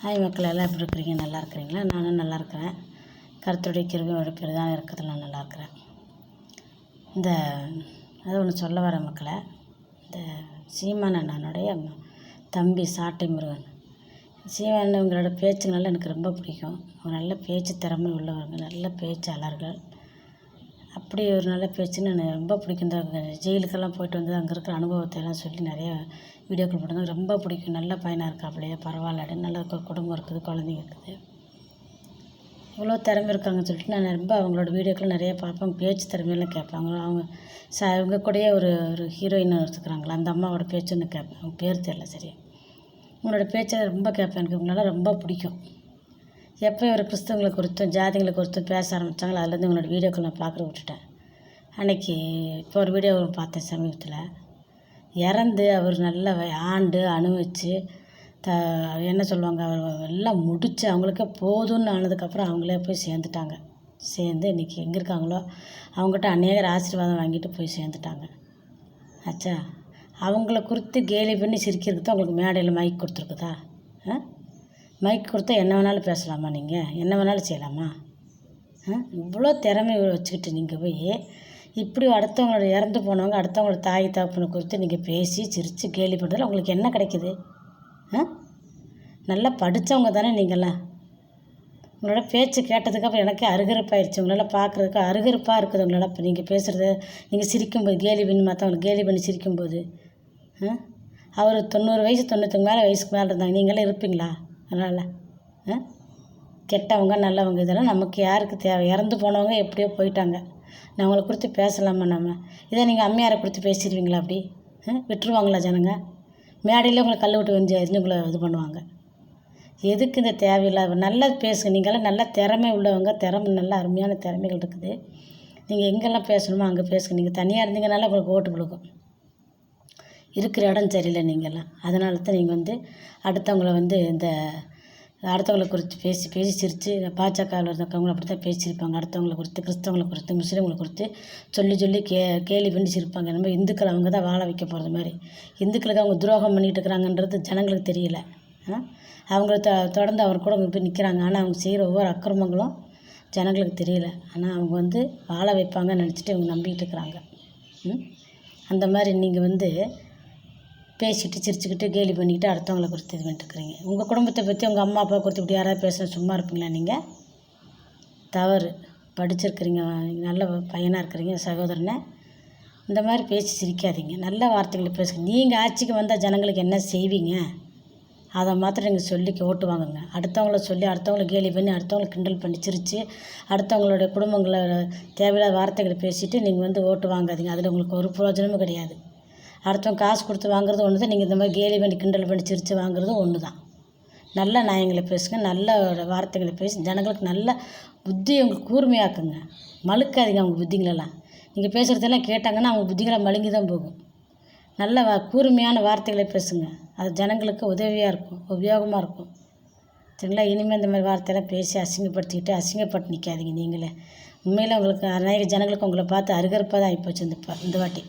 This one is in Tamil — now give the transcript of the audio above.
ஹாய் மக்கள், எல்லாம் எப்படி இருக்கிறீங்க? நல்லா இருக்கிறீங்களா? நானும் நல்லா இருக்கிறேன். கர்த்தருடைய கிருபையோட பேர் தான் இருக்கிறது. நான் நல்லா இருக்கிறேன். அது ஒன்று சொல்ல வர மக்களை, இந்த சீமான் அண்ணனுடைய தம்பி சாட்டை முருகன், சீமான் இவங்களோட பேச்சுங்களால் எனக்கு ரொம்ப பிடிக்கும். அவங்க நல்ல பேச்சு திறமை உள்ளவங்க, நல்ல பேச்சாளர்கள். அப்படி ஒரு நல்ல பேச்சுன்னு எனக்கு ரொம்ப பிடிக்கும். இந்த ஜெயிலுக்கெல்லாம் போய்ட்டு வந்து அங்கே இருக்கிற அனுபவத்தை எல்லாம் சொல்லி நிறைய வீடியோக்கள் போட்டது ரொம்ப பிடிக்கும். நல்ல பையனாக இருக்காப்புலையே, பரவாயில்ல, நல்ல குடும்பம் இருக்குது, குழந்தைங்க இருக்குது, இவ்வளோ திறமை இருக்காங்கன்னு சொல்லிட்டு நான் ரொம்ப அவங்களோட வீடியோக்கள் நிறைய பார்ப்பேன். பேச்சு திறமையெல்லாம் கேட்பாங்க. அவங்க கூடயே ஒரு ஹீரோயின் எடுத்துக்கிறாங்களா, அந்த அம்மாவோட பேச்சுன்னு கேட்பேன். அவங்க பேர் தெரியல சரி. உங்களோட பேச்சை ரொம்ப கேட்பேன். எனக்கு இவங்களால ரொம்ப பிடிக்கும். எப்போ ஒரு கிறிஸ்தவங்களை குறித்தும் ஜாதிகளை குறித்தும் பேச ஆரம்பித்தாங்களோ அதுலேருந்து உங்களோட வீடியோக்கள் நான் பார்க்குற விட்டுட்டேன். அன்றைக்கி இப்போ ஒரு வீடியோ பார்த்தேன் சமீபத்தில். இறந்து அவர் நல்ல ஆண்டு அனுபவித்து என்ன சொல்லுவாங்க, அவர் எல்லாம் முடித்து அவங்களுக்கே போதும்னு ஆனதுக்கப்புறம் அவங்களே போய் சேர்ந்துட்டாங்க. சேர்ந்து இன்றைக்கி எங்கே இருக்காங்களோ அவங்ககிட்ட அநேகர் ஆசீர்வாதம் வாங்கிட்டு போய் சேர்ந்துட்டாங்க. ஆச்சா, அவங்கள குறித்து கேலி பண்ணி சிரிக்கிறதுக்கு தான் உங்களுக்கு மேடையில் மைக் கொடுத்துருக்குதா? மைக் கொடுத்தா என்ன வேணாலும் பேசலாமா? நீங்கள் என்ன வேணாலும் செய்யலாமா? இவ்வளோ திறமை வச்சுக்கிட்டு நீங்கள் போய் இப்படி அடுத்தவங்களோட இறந்து போனவங்க அடுத்தவங்களோட தாய் தகப்பனை குறித்து நீங்கள் பேசி சிரித்து கேலி பண்ணுறதுல உங்களுக்கு என்ன கிடைக்குது? நல்லா படித்தவங்க தானே நீங்கள்லாம். உங்களோட பேச்சு கேட்டதுக்கப்புறம் எனக்கு அருகருப்பாயிடுச்சு. உங்களால் பார்க்குறதுக்கு அருகருப்பாக இருக்குது. உங்களால் இப்போ நீங்கள் பேசுகிறது, நீங்கள் சிரிக்கும்போது கேலி பண்ணி மற்றவங்களுக்கு கேலி பண்ணி சிரிக்கும்போது அவர் 90 வயசு 90 மேலே வயசுக்கு மேலே இருந்தாங்க. நீங்களாம் இருப்பீங்களா? அதனால் கெட்டவங்க நல்லவங்க இதெல்லாம் நமக்கு யாருக்கு தேவை? இறந்து போனவங்க எப்படியோ போயிட்டாங்க. நான் அவங்கள குறித்து பேசலாமா? நம்ம இதை நீங்கள் அம்மையாரை குறித்து பேசிடுவீங்களா? அப்படி விட்டுருவாங்களா ஜனங்க? மேடையில் உங்களை கல் விட்டு எரிஞ்சு உங்களை இது பண்ணுவாங்க. எதுக்கு இந்த தேவையில்லாத? நல்லா பேசுங்க. நீங்களாம் நல்லா திறமை உள்ளவங்க, நல்ல அருமையான திறமைகள் இருக்குது. நீங்கள் எங்கெல்லாம் பேசணுமோ அங்கே பேசுங்க. நீங்கள் தனியாக இருந்தீங்கனால உங்களுக்கு ஓட்டு விழுகும். இருக்கிற இடம் சரியில்லை நீங்கள்லாம். அதனால தான் நீங்கள் அடுத்தவங்கள இந்த அடுத்தவங்களை குறித்து பேசி சிரித்து பாஜகவில் இருக்கவங்க அப்படி தான் பேசியிருப்பாங்க. அடுத்தவங்களை குறித்து, கிறிஸ்தவங்களை குறித்து, முஸ்லீம்களை குறித்து சொல்லி கேலி பண்ணி சிரிப்பாங்க. நம்ம இந்துக்கள் அவங்க தான் வாழ வைக்க போகிறது மாதிரி. இந்துக்களுக்கு அவங்க துரோகம் பண்ணிகிட்டு இருக்கிறாங்கன்றது ஜனங்களுக்கு தெரியல. அவங்கள தொடர்ந்து அவர் கூட போய் நிற்கிறாங்க. ஆனால் அவங்க செய்கிற ஒவ்வொரு அக்கிரமங்களும் ஜனங்களுக்கு தெரியல. ஆனால் அவங்க வாழ வைப்பாங்கன்னு நினச்சிட்டு இவங்க நம்பிக்கிட்டு இருக்கிறாங்க. அந்த மாதிரி நீங்கள் பேசிட்டு சிரிச்சுக்கிட்டு கேலி பண்ணிக்கிட்டு அடுத்தவங்களை குறித்து இது பண்ணிட்டுருக்குறீங்க. உங்கள் குடும்பத்தை பற்றி உங்கள் அம்மா அப்பா குறித்து இப்படி யாராவது பேசுனா சும்மா இருப்பீங்களா? நீங்கள் தவறு. படிச்சிருக்கிறீங்க, நல்ல பையனாக இருக்கிறீங்க, சகோதரனை இந்த மாதிரி பேசி சிரிக்காதீங்க. நல்ல வார்த்தைகளை பேசுங்க. நீங்கள் ஆட்சிக்கு வந்தால் ஜனங்களுக்கு என்ன செய்வீங்க அதை மாத்திரம் நீங்கள் சொல்லி ஓட்டு வாங்குங்க. அடுத்தவங்கள சொல்லி அடுத்தவங்களை கேலி பண்ணி அடுத்தவங்களை கிண்டல் பண்ணி சிரித்து அடுத்தவங்களுடைய குடும்பங்களை தேவையில்லாத வார்த்தைகளை பேசிவிட்டு நீங்கள் ஓட்டு வாங்காதீங்க. அதில் உங்களுக்கு ஒரு பிரயோஜனமும் கிடையாது. அடுத்தவங்க காசு கொடுத்து வாங்குறது ஒன்று தான். நீங்கள் இந்த மாதிரி கேலி பண்ணி கிண்டல் பண்ணி சிரித்து வாங்குறதும் ஒன்று தான். நல்ல நியாயங்களை பேசுங்க, நல்ல வார்த்தைகளை பேசி ஜனங்களுக்கு நல்ல புத்தி உங்களுக்கு கூர்மையாக்குங்க. மழுக்காதீங்க அவங்க புத்திங்களெல்லாம். நீங்கள் பேசுகிறதெல்லாம் கேட்டாங்கன்னா அவங்க புத்திகளை மழுங்கி தான் போகும். நல்ல கூர்மையான வார்த்தைகளை பேசுங்க. அது ஜனங்களுக்கு உதவியாக இருக்கும், உபயோகமாக இருக்கும். சரிங்களா? இனிமேல் இந்த மாதிரி வார்த்தையெல்லாம் பேசி அசிங்கப்பட்டு நிற்காதீங்க. நீங்களே உண்மையில் உங்களுக்கு அநேக ஜனங்களுக்கு உங்களை பார்த்து அருகருப்பாக தான் ஆகிப்போச்சு இந்த வாட்டி.